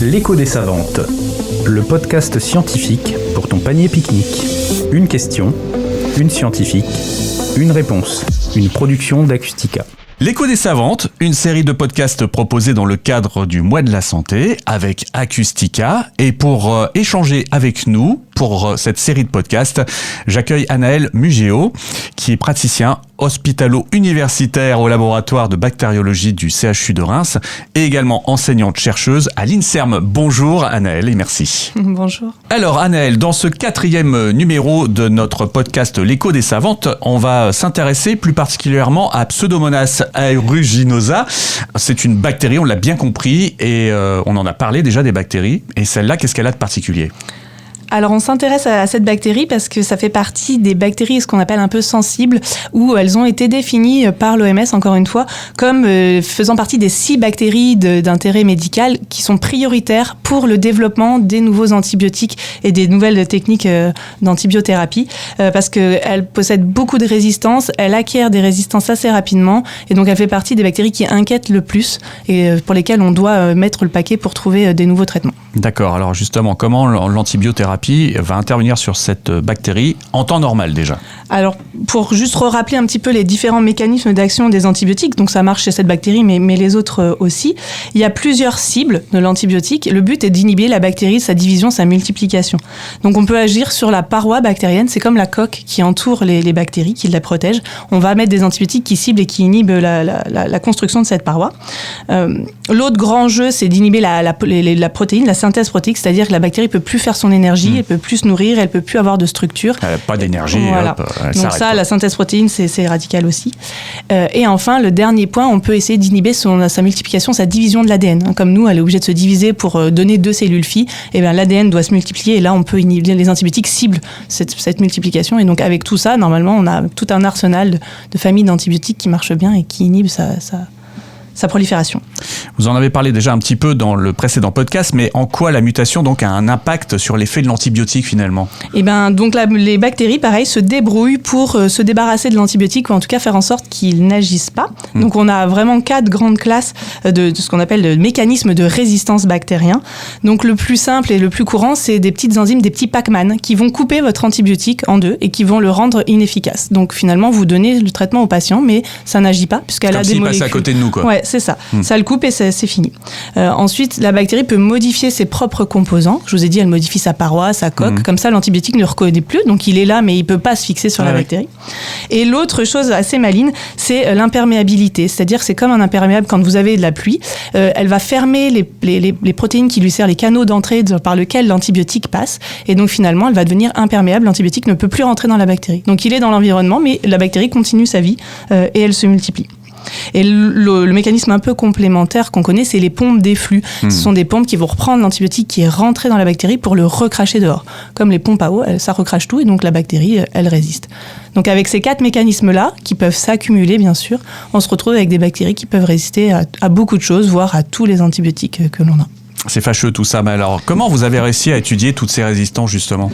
L'écho des savantes, le podcast scientifique pour ton panier pique-nique. Une question, une scientifique, une réponse, une production d'Acustica. L'écho des savantes, une série de podcasts proposés dans le cadre du mois de la santé avec Acustica. Et pour échanger avec nous, pour cette série de podcasts, j'accueille Anaëlle Mugéo, qui est praticien hospitalo-universitaire au laboratoire de bactériologie du CHU de Reims et également enseignante-chercheuse à l'INSERM. Bonjour Anaëlle et merci. Bonjour. Alors Anaëlle, dans ce 4e numéro de notre podcast L'écho des savantes, on va s'intéresser plus particulièrement à Pseudomonas aeruginosa. C'est une bactérie, on l'a bien compris, et on en a parlé déjà des bactéries. Et celle-là, qu'est-ce qu'elle a de particulier ? Alors on s'intéresse à cette bactérie parce que ça fait partie des bactéries, ce qu'on appelle un peu sensibles, où elles ont été définies par l'OMS, encore une fois, comme faisant partie des 6 bactéries d'intérêt médical qui sont prioritaires pour le développement des nouveaux antibiotiques et des nouvelles techniques d'antibiothérapie, parce qu'elles possèdent beaucoup de résistance, elles acquièrent des résistances assez rapidement, et donc elle fait partie des bactéries qui inquiètent le plus et pour lesquelles on doit mettre le paquet pour trouver des nouveaux traitements. D'accord, alors justement, comment l'antibiothérapie va intervenir sur cette bactérie en temps normal déjà ? Alors, pour juste rappeler un petit peu les différents mécanismes d'action des antibiotiques, donc ça marche chez cette bactérie, mais les autres aussi, il y a plusieurs cibles de l'antibiotique. Le but est d'inhiber la bactérie, sa division, sa multiplication. Donc on peut agir sur la paroi bactérienne, c'est comme la coque qui entoure les bactéries, qui la protège. On va mettre des antibiotiques qui ciblent et qui inhibent la construction de cette paroi. L'autre grand jeu, c'est d'inhiber la protéine, la synthèse protéique, c'est-à-dire que la bactérie ne peut plus faire son énergie, elle peut plus se nourrir, elle peut plus avoir de structure. Elle n'a pas d'énergie, voilà. Hop, donc ça, la synthèse protéine, c'est radical aussi. Et enfin, le dernier point, on peut essayer d'inhiber sa multiplication, sa division de l'ADN. Comme nous, elle est obligée de se diviser pour donner 2 cellules filles, et bien l'ADN doit se multiplier, et là, on peut inhiber, les antibiotiques ciblent cette multiplication. Et donc, avec tout ça, normalement, on a tout un arsenal de familles d'antibiotiques qui marche bien et qui inhibe sa prolifération. Vous en avez parlé déjà un petit peu dans le précédent podcast, mais en quoi la mutation donc a un impact sur l'effet de l'antibiotique finalement ? Et ben donc les bactéries, pareil, se débrouillent pour se débarrasser de l'antibiotique ou en tout cas faire en sorte qu'il n'agisse pas. Donc on a vraiment 4 grandes classes de ce qu'on appelle le mécanisme de résistance bactérien. Donc le plus simple et le plus courant, c'est des petites enzymes, des petits Pac-Man qui vont couper votre antibiotique en 2 et qui vont le rendre inefficace. Donc finalement, vous donnez le traitement au patient, mais ça n'agit pas puisqu'elle a des molécules. Comme s'il passait à côté de nous, quoi. Ouais, c'est ça. Ça le coupe et c'est fini. Ensuite, la bactérie peut modifier ses propres composants. Je vous ai dit, elle modifie sa paroi, sa coque. Comme ça, l'antibiotique ne le reconnaît plus. Donc, il est là, mais il ne peut pas se fixer sur la bactérie. Et l'autre chose assez maligne, c'est l'imperméabilité. C'est-à-dire, c'est comme un imperméable quand vous avez de la pluie. Elle va fermer les protéines qui lui servent, les canaux d'entrée par lesquels l'antibiotique passe. Et donc, finalement, elle va devenir imperméable. L'antibiotique ne peut plus rentrer dans la bactérie. Donc, il est dans l'environnement, mais la bactérie continue sa vie et elle se multiplie. Et le mécanisme un peu complémentaire qu'on connaît, c'est les pompes d'efflux. Ce sont des pompes qui vont reprendre l'antibiotique qui est rentré dans la bactérie pour le recracher dehors. Comme les pompes à eau, ça recrache tout et donc la bactérie, elle résiste. Donc avec ces 4 mécanismes-là, qui peuvent s'accumuler bien sûr, on se retrouve avec des bactéries qui peuvent résister à beaucoup de choses, voire à tous les antibiotiques que l'on a. C'est fâcheux tout ça, mais alors comment vous avez réussi à étudier toutes ces résistances justement ?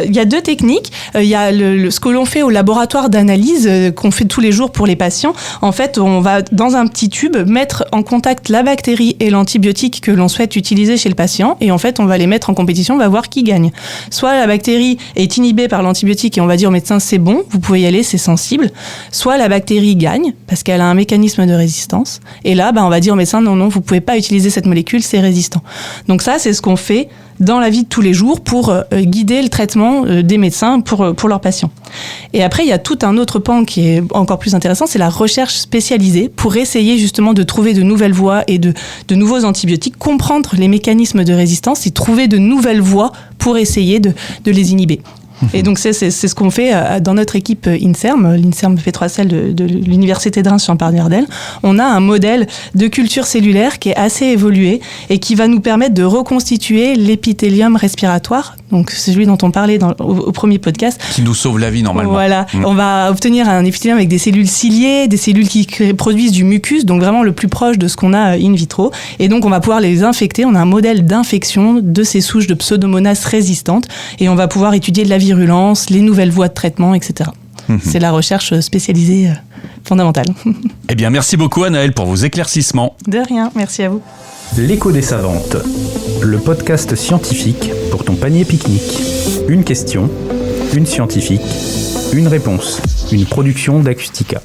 Il y a 2 techniques. Il y a ce que l'on fait au laboratoire d'analyse qu'on fait tous les jours pour les patients. En fait, on va dans un petit tube mettre en contact la bactérie et l'antibiotique que l'on souhaite utiliser chez le patient et en fait, on va les mettre en compétition, on va voir qui gagne. Soit la bactérie est inhibée par l'antibiotique et on va dire au médecin c'est bon, vous pouvez y aller, c'est sensible. Soit la bactérie gagne parce qu'elle a un mécanisme de résistance et là, on va dire au médecin non, vous pouvez pas utiliser cette molécule, c'est résistant. Donc ça, c'est ce qu'on fait dans la vie de tous les jours pour guider le traitement des médecins pour leurs patients. Et après, il y a tout un autre pan qui est encore plus intéressant, c'est la recherche spécialisée pour essayer justement de trouver de nouvelles voies et de nouveaux antibiotiques, comprendre les mécanismes de résistance et trouver de nouvelles voies pour essayer de les inhiber. Et donc c'est ce qu'on fait dans notre équipe INSERM, l'INSERM P3CL de l'Université de Reims Champagne-Ardenne. On a un modèle de culture cellulaire qui est assez évolué et qui va nous permettre de reconstituer l'épithélium respiratoire. Donc c'est celui dont on parlait au premier podcast. Qui nous sauve la vie normalement. Voilà, on va obtenir un épithélium avec des cellules ciliées, des cellules qui produisent du mucus, donc vraiment le plus proche de ce qu'on a in vitro. Et donc on va pouvoir les infecter. On a un modèle d'infection de ces souches de Pseudomonas résistantes et on va pouvoir étudier de la virulence, les nouvelles voies de traitement, etc. C'est la recherche spécialisée fondamentale. Eh bien, merci beaucoup Anaëlle pour vos éclaircissements. De rien, merci à vous. L'écho des savantes, le podcast scientifique pour ton panier pique-nique. Une question, une scientifique, une réponse, une production d'Acustica.